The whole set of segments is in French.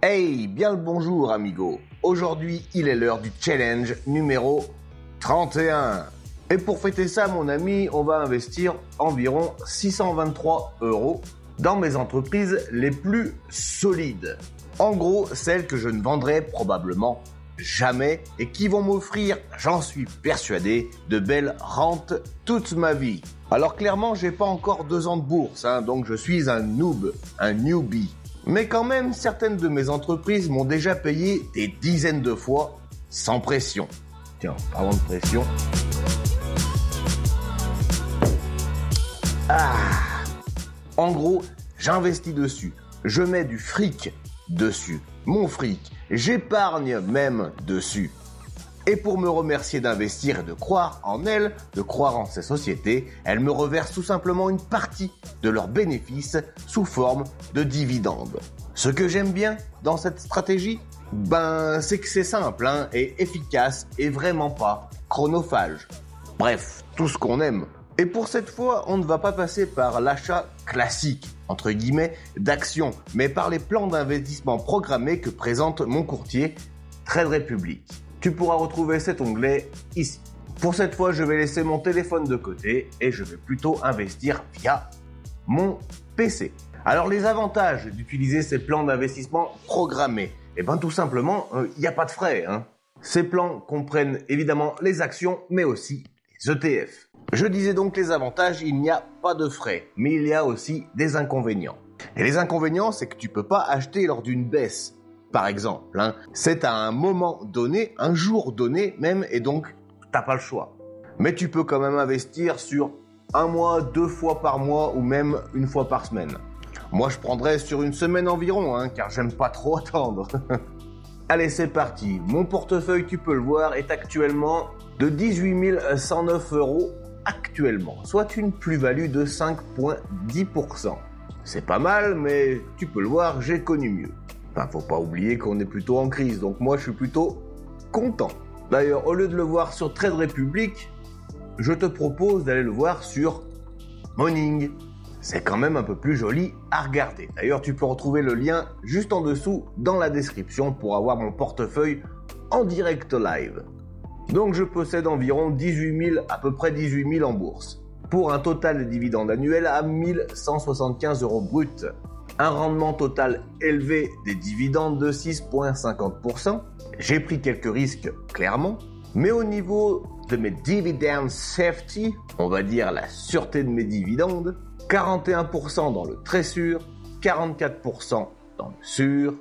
Hey, bien le bonjour amigo. Aujourd'hui, il est l'heure du challenge numéro 31. Et pour fêter ça, mon ami, on va investir environ 623 € dans mes entreprises les plus solides. En gros, celles que je ne vendrai probablement jamais et qui vont m'offrir, j'en suis persuadé, de belles rentes toute ma vie. Alors clairement, j'ai pas encore 2 ans de bourse, donc je suis un noob, un newbie. Mais quand même, certaines de mes entreprises m'ont déjà payé des dizaines de fois sans pression. Tiens, parlons de pression. En gros, j'investis dessus. Je mets du fric dessus. Mon fric. J'épargne même dessus. Et pour me remercier d'investir et de croire en elles, de croire en ces sociétés, elles me reversent tout simplement une partie de leurs bénéfices sous forme de dividendes. Ce que j'aime bien dans cette stratégie, c'est que c'est simple et efficace et vraiment pas chronophage. Bref, tout ce qu'on aime. Et pour cette fois, on ne va pas passer par l'achat classique, entre guillemets, d'actions, mais par les plans d'investissement programmés que présente mon courtier Trade Republic. Tu pourras retrouver cet onglet ici. Pour cette fois, je vais laisser mon téléphone de côté et je vais plutôt investir via mon PC. Alors les avantages d'utiliser ces plans d'investissement programmés, tout simplement, il n'y a pas de frais. Ces plans comprennent évidemment les actions, mais aussi les ETF. Je disais donc les avantages, il n'y a pas de frais, mais il y a aussi des inconvénients. Et les inconvénients, c'est que tu peux pas acheter lors d'une baisse. Par exemple, c'est à un moment donné, un jour donné même, et donc t'as pas le choix. Mais tu peux quand même investir sur 1 mois, 2 fois par mois ou même 1 fois par semaine. Moi, je prendrais sur 1 semaine environ, car j'aime pas trop attendre. Allez, c'est parti. Mon portefeuille, tu peux le voir, est actuellement de 18 109 € actuellement, soit une plus-value de 5,10%. C'est pas mal, mais tu peux le voir, j'ai connu mieux. Faut pas oublier qu'on est plutôt en crise, donc moi je suis plutôt content. D'ailleurs, au lieu de le voir sur Trade Republic, je te propose d'aller le voir sur Morning. C'est quand même un peu plus joli à regarder. D'ailleurs, tu peux retrouver le lien juste en dessous dans la description pour avoir mon portefeuille en direct live. Donc je possède environ à peu près 18 000 en bourse, pour un total de dividendes annuels à 1 175 € bruts. Un rendement total élevé des dividendes de 6,50%. J'ai pris quelques risques, clairement. Mais au niveau de mes dividend safety, on va dire la sûreté de mes dividendes, 41% dans le très sûr, 44% dans le sûr,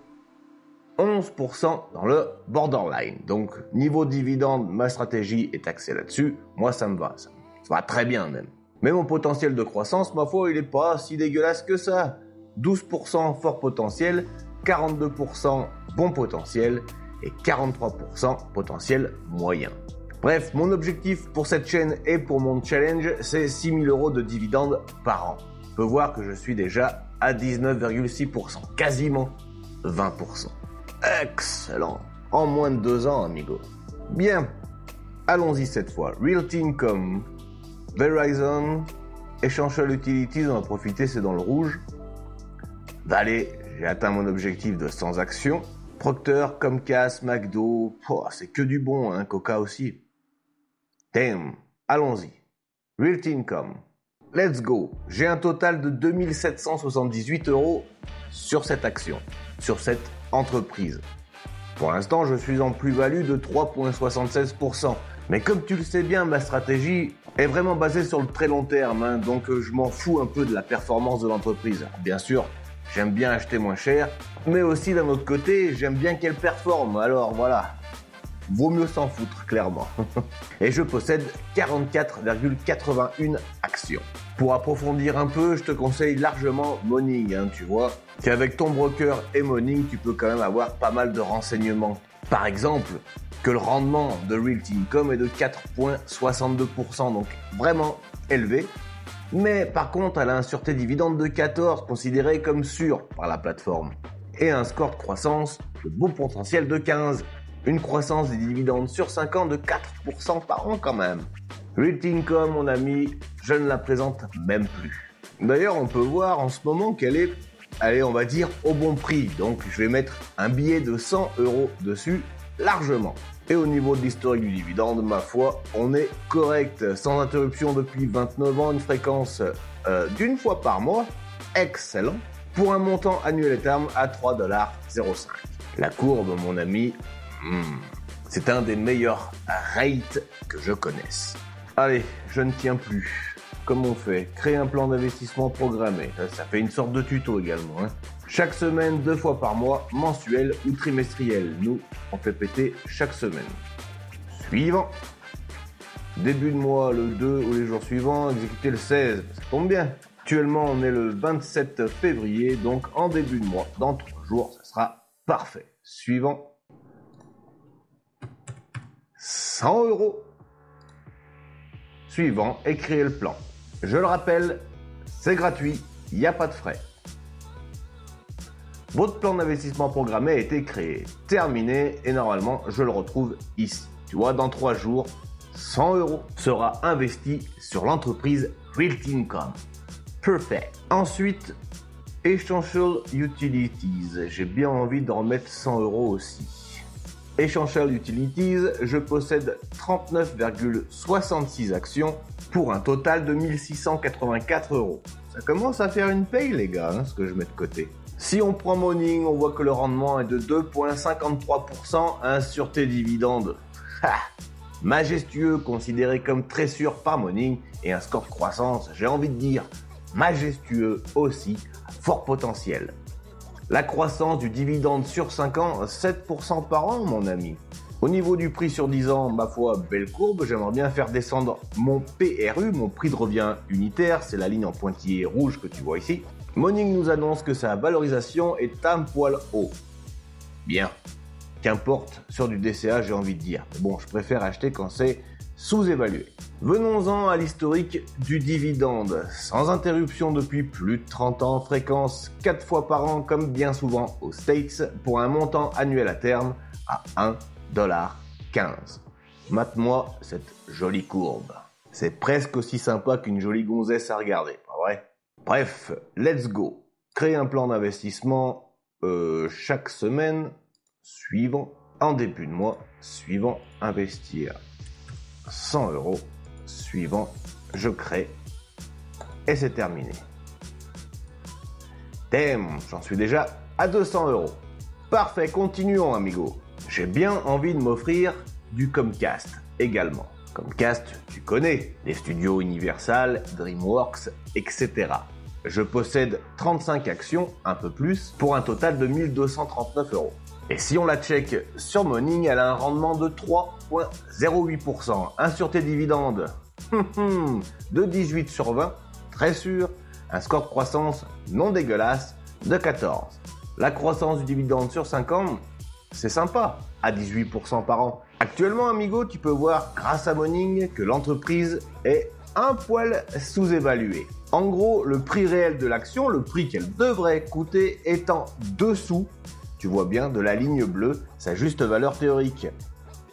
11% dans le borderline. Donc, niveau dividende, ma stratégie est axée là-dessus. Moi, ça me va. Ça va très bien même. Mais mon potentiel de croissance, ma foi, il est pas si dégueulasse que ça. 12% fort potentiel, 42% bon potentiel et 43% potentiel moyen. Bref, mon objectif pour cette chaîne et pour mon challenge, c'est 6 000 € de dividendes par an. On peut voir que je suis déjà à 19,6%, quasiment 20%. Excellent. En moins de 2 ans, amigo. Bien. Allons-y cette fois. Realty Income, Verizon, Essential Utilities, on va profiter, c'est dans le rouge. Allez, j'ai atteint mon objectif de 100 actions. Procter, Comcast, McDo, c'est que du bon, Coca aussi. Damn, allons-y. Realty Income. Let's go. J'ai un total de 2 778 € sur cette action, sur cette entreprise. Pour l'instant, je suis en plus-value de 3,76%. Mais comme tu le sais bien, ma stratégie est vraiment basée sur le très long terme, donc je m'en fous un peu de la performance de l'entreprise. Bien sûr, j'aime bien acheter moins cher, mais aussi d'un autre côté, j'aime bien qu'elle performe. Alors voilà, vaut mieux s'en foutre, clairement. Et je possède 44,81 actions. Pour approfondir un peu, je te conseille largement Morning, tu vois. Qu'avec ton broker et Morning, tu peux quand même avoir pas mal de renseignements. Par exemple, que le rendement de Realty Income est de 4,62%, donc vraiment élevé. Mais par contre, elle a un sûreté dividende de 14, considéré comme sûr par la plateforme. Et un score de croissance de bon potentiel de 15. Une croissance des dividendes sur 5 ans de 4% par an quand même. Realty Income, mon ami, je ne la présente même plus. D'ailleurs, on peut voir en ce moment qu'elle est allez, on va dire au bon prix. Donc je vais mettre un billet de 100 € dessus, largement. Et au niveau de l'historique du dividende, ma foi, on est correct. Sans interruption depuis 29 ans, une fréquence d'une fois par mois. Excellent. Pour un montant annuel terme à 3,05 $. La courbe, mon ami, c'est un des meilleurs rates que je connaisse. Allez, je ne tiens plus. Comme on fait, créer un plan d'investissement programmé. Ça fait une sorte de tuto également. Chaque semaine, 2 fois par mois, mensuel ou trimestriel. Nous, on fait péter chaque semaine. Suivant. Début de mois, le 2 ou les jours suivants, exécuter le 16. Ça tombe bien. Actuellement, on est le 27 février, donc en début de mois, dans 3 jours, ça sera parfait. Suivant. 100 €. Suivant, et créer le plan. Je le rappelle, c'est gratuit, il n'y a pas de frais. Votre plan d'investissement programmé a été créé, terminé, et normalement, je le retrouve ici. Tu vois, dans 3 jours, 100 € sera investi sur l'entreprise Realty Income. Perfect. Ensuite, Essential Utilities. J'ai bien envie d'en remettre 100 € aussi. Essential Utilities, je possède 39,66 actions pour un total de 1684 €. Ça commence à faire une paye, les gars, ce que je mets de côté. Si on prend Morning, on voit que le rendement est de 2,53%, sur tes dividendes. Majestueux, considéré comme très sûr par Morning, et un score de croissance, j'ai envie de dire, majestueux aussi, à fort potentiel. La croissance du dividende sur 5 ans, 7% par an, mon ami. Au niveau du prix sur 10 ans, ma foi, belle courbe, j'aimerais bien faire descendre mon PRU, mon prix de revient unitaire, c'est la ligne en pointillé rouge que tu vois ici. Morning nous annonce que sa valorisation est un poil haut. Bien, qu'importe, sur du DCA, j'ai envie de dire. Mais bon, je préfère acheter quand c'est sous-évalué. Venons-en à l'historique du dividende. Sans interruption depuis plus de 30 ans, fréquence 4 fois par an comme bien souvent aux States, pour un montant annuel à terme à 1,15 $. Mate-moi cette jolie courbe. C'est presque aussi sympa qu'une jolie gonzesse à regarder, pas vrai? Bref, let's go. Créer un plan d'investissement chaque semaine, suivant, en début de mois, suivant, investir 100 €, suivant, je crée, et c'est terminé. Damn, j'en suis déjà à 200 €. Parfait, continuons, amigo. J'ai bien envie de m'offrir du Comcast également. Comcast, tu connais, les studios Universal, DreamWorks, etc. Je possède 35 actions, un peu plus, pour un total de 1239 €. Et si on la check sur Morning, elle a un rendement de 3,08%. Sur tes dividendes, de 18 sur 20, très sûr. Un score de croissance non dégueulasse de 14. La croissance du dividende sur 5 ans, c'est sympa, à 18% par an. Actuellement, amigo, tu peux voir, grâce à Morning, que l'entreprise est un poil sous-évaluée. En gros, le prix réel de l'action, le prix qu'elle devrait coûter, est en dessous, tu vois bien, de la ligne bleue, sa juste valeur théorique.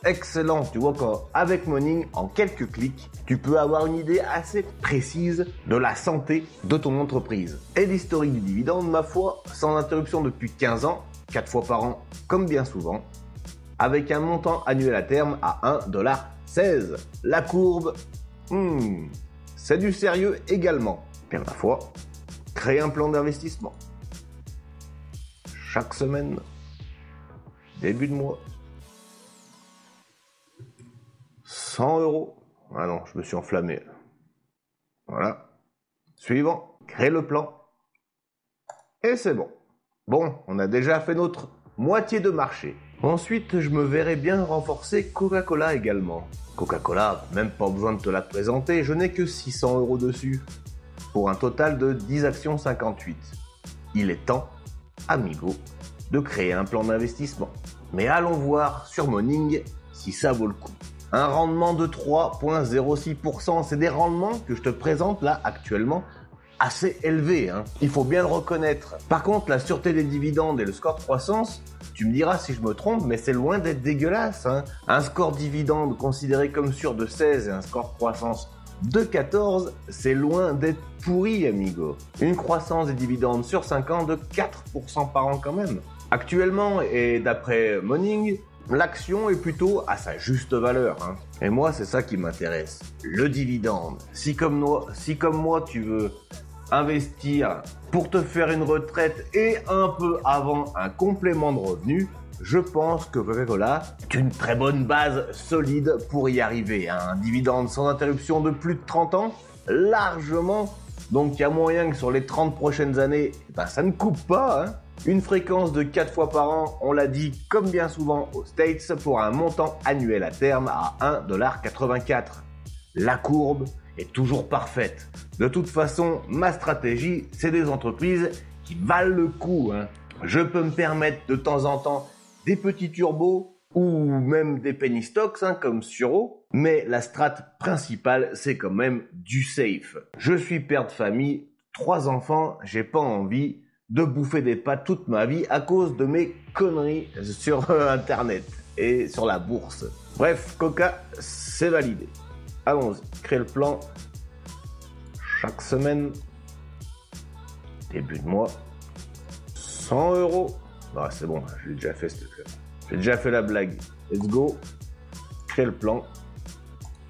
Excellent, tu vois qu'avec Morning, en quelques clics, tu peux avoir une idée assez précise de la santé de ton entreprise. Et l'historique du dividende, ma foi, sans interruption depuis 15 ans, 4 fois par an, comme bien souvent, avec un montant annuel à terme à 1,16 $. La courbe, c'est du sérieux également. Bien ma foi, créer un plan d'investissement. Chaque semaine, début de mois, 100 €. Ah non, je me suis enflammé. Voilà. Suivant, crée le plan. Et c'est bon. Bon, on a déjà fait notre moitié de marché. Ensuite, je me verrais bien renforcer Coca-Cola également. Coca-Cola, même pas besoin de te la présenter, je n'ai que 600 € dessus. Pour un total de 10 actions 58. Il est temps, amigo, de créer un plan d'investissement. Mais allons voir sur Morning si ça vaut le coup. Un rendement de 3,06%, c'est des rendements que je te présente là actuellement assez élevés, il faut bien le reconnaître. Par contre, la sûreté des dividendes et le score de croissance, tu me diras si je me trompe, mais c'est loin d'être dégueulasse. Un score dividende considéré comme sûr de 16 et un score de croissance De 14, c'est loin d'être pourri, amigo. Une croissance des dividendes sur 5 ans de 4% par an quand même. Actuellement, et d'après Morning, l'action est plutôt à sa juste valeur. Et moi, c'est ça qui m'intéresse. Le dividende. Si comme moi, tu veux investir pour te faire une retraite et un peu avant un complément de revenu, je pense que Coca-Cola est une très bonne base solide pour y arriver. Un dividende sans interruption de plus de 30 ans, largement. Donc il y a moyen que sur les 30 prochaines années, ça ne coupe pas. Une fréquence de 4 fois par an, on l'a dit comme bien souvent aux States, pour un montant annuel à terme à 1,84$. La courbe est toujours parfaite. De toute façon, ma stratégie, c'est des entreprises qui valent le coup. Je peux me permettre de temps en temps des petits turbos ou même des penny stocks comme Suro, mais la strat principale, c'est quand même du safe. Je suis père de famille, 3 enfants, j'ai pas envie de bouffer des pâtes toute ma vie à cause de mes conneries sur internet et sur la bourse. Bref, Coca, c'est validé. Allons-y, créer le plan chaque semaine, début de mois, 100 €. Ah, c'est bon, je l'ai déjà fait cette fois. J'ai déjà fait la blague. Let's go, créer le plan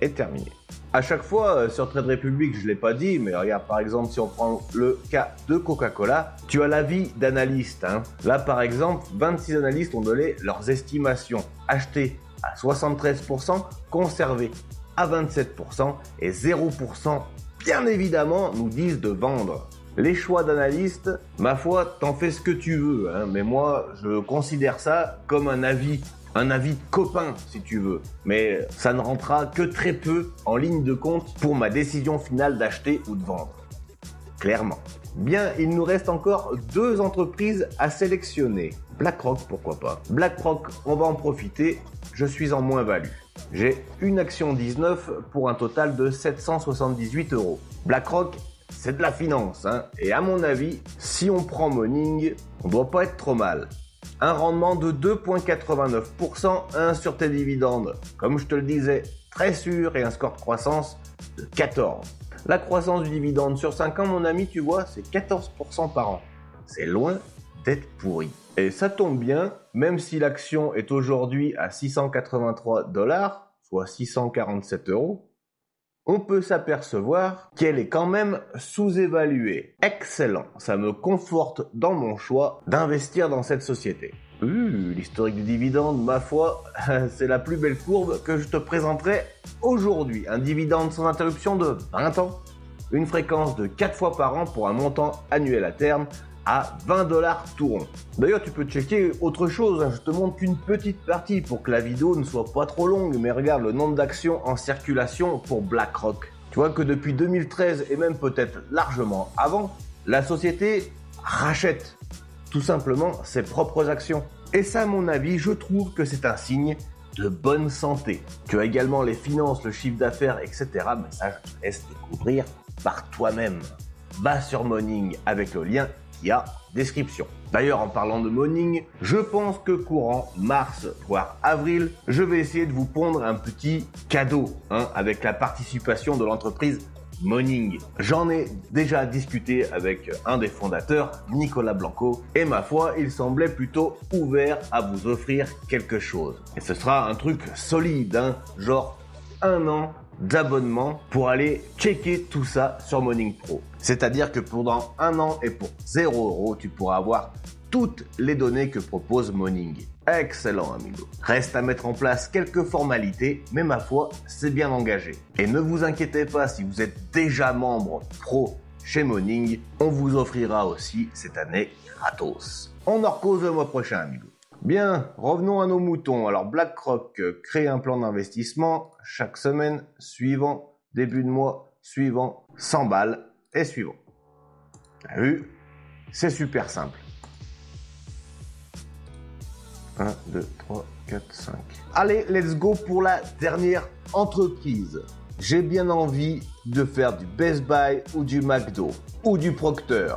et terminé. À chaque fois, sur Trade Republic, je ne l'ai pas dit, mais regarde, par exemple, si on prend le cas de Coca-Cola, tu as l'avis d'analystes. Là, par exemple, 26 analystes ont donné leurs estimations. Acheter à 73%, conserver à 27% et 0%, bien évidemment, nous disent de vendre. Les choix d'analystes, ma foi, t'en fais ce que tu veux, mais moi, je considère ça comme un avis de copain, si tu veux. Mais ça ne rentrera que très peu en ligne de compte pour ma décision finale d'acheter ou de vendre. Clairement. Bien, il nous reste encore 2 entreprises à sélectionner. BlackRock, pourquoi pas. BlackRock, on va en profiter, je suis en moins-value. J'ai une action 19 pour un total de 778 €. BlackRock, c'est de la finance, et à mon avis, si on prend Morning, on doit pas être trop mal. Un rendement de 2,89%, sur tes dividendes, comme je te le disais, très sûr, et un score de croissance de 14. La croissance du dividende sur 5 ans, mon ami, tu vois, c'est 14% par an. C'est loin d'être pourri. Et ça tombe bien, même si l'action est aujourd'hui à 683 $, soit 647 €, on peut s'apercevoir qu'elle est quand même sous-évaluée. Excellent, ça me conforte dans mon choix d'investir dans cette société. L'historique du dividende, ma foi, c'est la plus belle courbe que je te présenterai aujourd'hui. Un dividende sans interruption de 20 ans, une fréquence de 4 fois par an pour un montant annuel à terme à 20 $ tout rond. D'ailleurs, tu peux checker autre chose, je te montre qu'une petite partie pour que la vidéo ne soit pas trop longue, mais regarde le nombre d'actions en circulation pour BlackRock. Tu vois que depuis 2013 et même peut-être largement avant, la société rachète tout simplement ses propres actions. Et ça, à mon avis, je trouve que c'est un signe de bonne santé. Tu as également les finances, le chiffre d'affaires, etc. Mais ça, je te laisse découvrir par toi-même. Va sur Morning avec le lien qui a description. D'ailleurs, en parlant de Morning, je pense que courant mars, voire avril, je vais essayer de vous pondre un petit cadeau avec la participation de l'entreprise Morning. J'en ai déjà discuté avec un des fondateurs, Nicolas Blanco, et ma foi, il semblait plutôt ouvert à vous offrir quelque chose. Et ce sera un truc solide, genre 1 an d'abonnement pour aller checker tout ça sur Morning Pro. C'est-à-dire que pendant 1 an et pour 0 €, tu pourras avoir toutes les données que propose Morning. Excellent, amigo. Reste à mettre en place quelques formalités, mais ma foi, c'est bien engagé. Et ne vous inquiétez pas, si vous êtes déjà membre pro chez Morning, on vous offrira aussi cette année gratos. On en repose le mois prochain, amigo. Bien, revenons à nos moutons. Alors BlackRock crée un plan d'investissement chaque semaine, suivant, début de mois, suivant, 100 balles et suivant. T'as vu? C'est super simple. 1, 2, 3, 4, 5. Allez, let's go pour la dernière entreprise. J'ai bien envie de faire du Best Buy ou du McDo ou du Procter.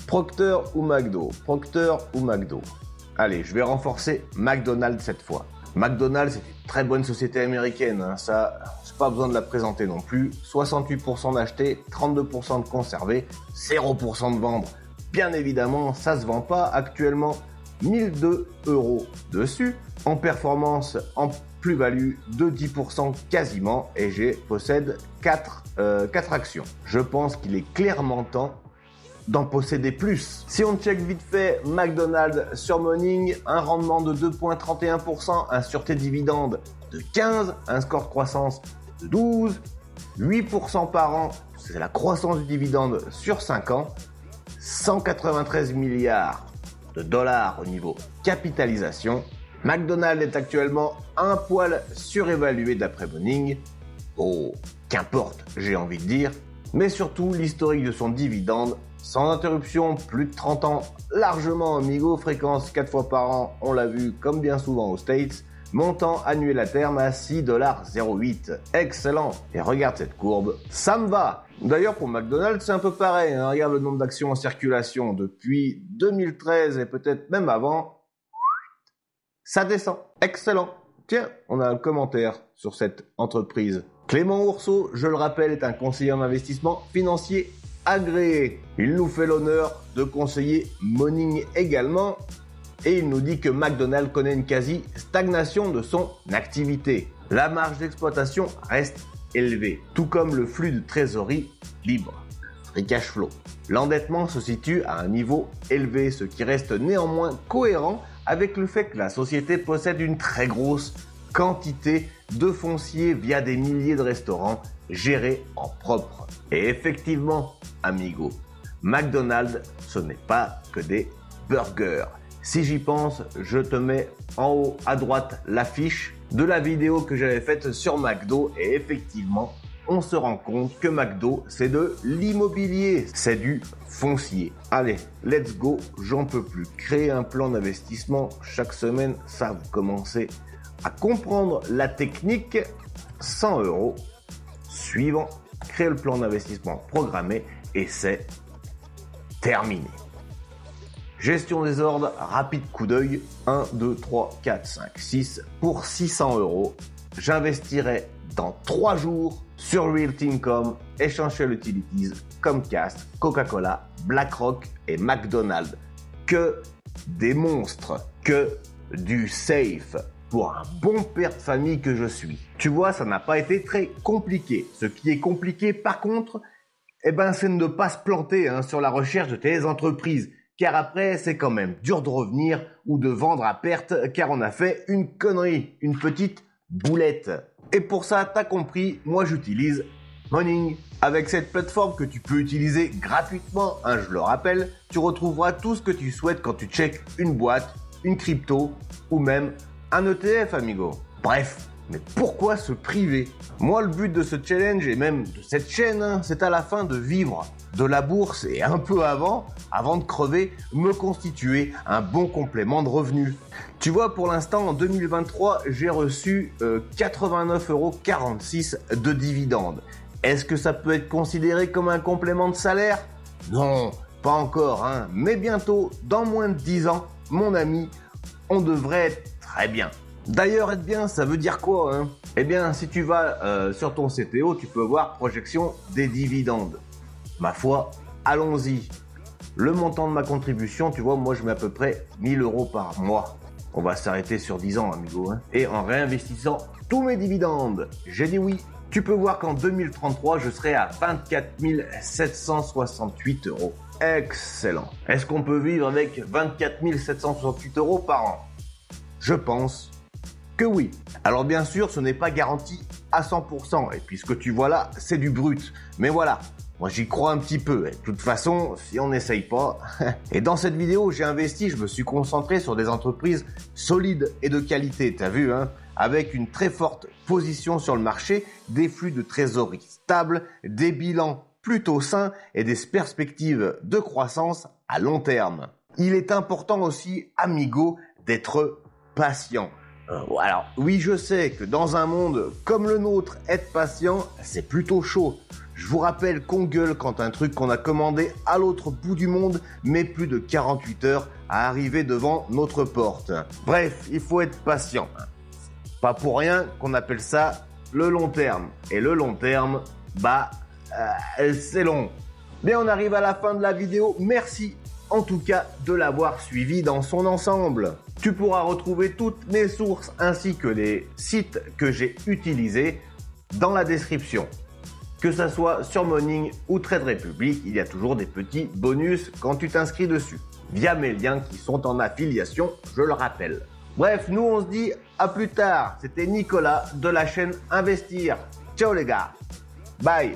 Procter ou McDo? Procter ou McDo? Allez, je vais renforcer McDonald's cette fois. McDonald's est une très bonne société américaine, hein. Ça, j'ai pas besoin de la présenter non plus. 68% d'achetés, 32% de conservés, 0% de vendre. Bien évidemment, ça se vend pas actuellement. 1002 € dessus, en performance, en plus-value de 10% quasiment, et possède 4 actions. Je pense qu'il est clairement temps d'en posséder plus. Si on check vite fait McDonald's sur Morning, un rendement de 2,31%, un sûreté dividende de 15, un score de croissance de 12, 8% par an, c'est la croissance du dividende sur 5 ans, 193 milliards de dollars au niveau capitalisation. McDonald's est actuellement un poil surévalué d'après Morning. Oh, qu'importe, j'ai envie de dire. Mais surtout, l'historique de son dividende, sans interruption, plus de 30 ans, largement amigo, fréquence 4 fois par an, on l'a vu comme bien souvent aux States, montant annuel à terme à 6,08 $. Excellent. Et regarde cette courbe, ça me va. D'ailleurs, pour McDonald's, c'est un peu pareil, hein. Regarde le nombre d'actions en circulation depuis 2013 et peut-être même avant. Ça descend. Excellent. Tiens, on a un commentaire sur cette entreprise. Clément Ourceau, je le rappelle, est un conseiller en investissement financier agréé. Il nous fait l'honneur de conseiller Morning également. Et il nous dit que McDonald's connaît une quasi-stagnation de son activité. La marge d'exploitation reste élevée, tout comme le flux de trésorerie libre, free cash flow. L'endettement se situe à un niveau élevé, ce qui reste néanmoins cohérent avec le fait que la société possède une très grosse quantité de foncier via des milliers de restaurants gérés en propre. Et effectivement, amigo, McDonald's, ce n'est pas que des burgers. Si j'y pense, je te mets en haut à droite l'affiche de la vidéo que j'avais faite sur McDo et effectivement, on se rend compte que McDo, c'est de l'immobilier, c'est du foncier. Allez, let's go, j'en peux plus. Créer un plan d'investissement chaque semaine, ça vous commencez à comprendre la technique. 100 € suivant, créer le plan d'investissement programmé et c'est terminé. Gestion des ordres, rapide coup d'œil, 1, 2, 3, 4, 5, 6 pour 600 €. J'investirai dans 3 jours sur Realty Income, Essential Utilities, Comcast, Coca-Cola, BlackRock et McDonald's. Que des monstres, que du safe pour un bon père de famille que je suis. Tu vois, ça n'a pas été très compliqué. Ce qui est compliqué par contre, c'est de ne pas se planter sur la recherche de tes entreprises. Car après, c'est quand même dur de revenir ou de vendre à perte car on a fait une connerie, une petite boulette. Et pour ça, t'as compris, moi j'utilise Morning. Avec cette plateforme que tu peux utiliser gratuitement, je le rappelle, tu retrouveras tout ce que tu souhaites quand tu checkes une boîte, une crypto ou même un ETF, amigo. Bref, mais pourquoi se priver? Moi, le but de ce challenge et même de cette chaîne, c'est à la fin de vivre de la bourse et un peu avant de crever, me constituer un bon complément de revenus. Tu vois, pour l'instant, en 2023, j'ai reçu 89,46 € de dividendes. Est-ce que ça peut être considéré comme un complément de salaire? Non, pas encore, mais bientôt, dans moins de 10 ans, mon ami, on devrait être très bien. D'ailleurs, être bien, ça veut dire quoi? Eh bien, si tu vas sur ton CTO, tu peux voir projection des dividendes. Ma foi, allons-y. Le montant de ma contribution, tu vois, moi je mets à peu près 1000 € par mois. On va s'arrêter sur 10 ans, amigo. Et en réinvestissant tous mes dividendes, j'ai dit oui. Tu peux voir qu'en 2033, je serai à 24 768 €. Excellent. Est-ce qu'on peut vivre avec 24 768 € par an? Je pense que oui. Alors bien sûr, ce n'est pas garanti à 100%. Et puis ce que tu vois là, c'est du brut. Mais voilà, moi j'y crois un petit peu. Et de toute façon, si on n'essaye pas... Et dans cette vidéo, j'ai investi, je me suis concentré sur des entreprises solides et de qualité. T'as vu, avec une très forte position sur le marché, des flux de trésorerie stables, des bilans plutôt sains et des perspectives de croissance à long terme. Il est important aussi, amigo, d'être patient. Alors oui, je sais que dans un monde comme le nôtre, être patient, c'est plutôt chaud. Je vous rappelle qu'on gueule quand un truc qu'on a commandé à l'autre bout du monde met plus de 48 heures à arriver devant notre porte. Bref, il faut être patient. Pas pour rien qu'on appelle ça le long terme. Et le long terme, c'est long. Bien, on arrive à la fin de la vidéo. Merci en tout cas de l'avoir suivi dans son ensemble. Tu pourras retrouver toutes mes sources ainsi que les sites que j'ai utilisés dans la description. Que ça soit sur Morning ou Trade Republic, il y a toujours des petits bonus quand tu t'inscris dessus, via mes liens qui sont en affiliation, je le rappelle. Bref, nous on se dit à plus tard. C'était Nicolas de la chaîne Investir. Ciao les gars. Bye.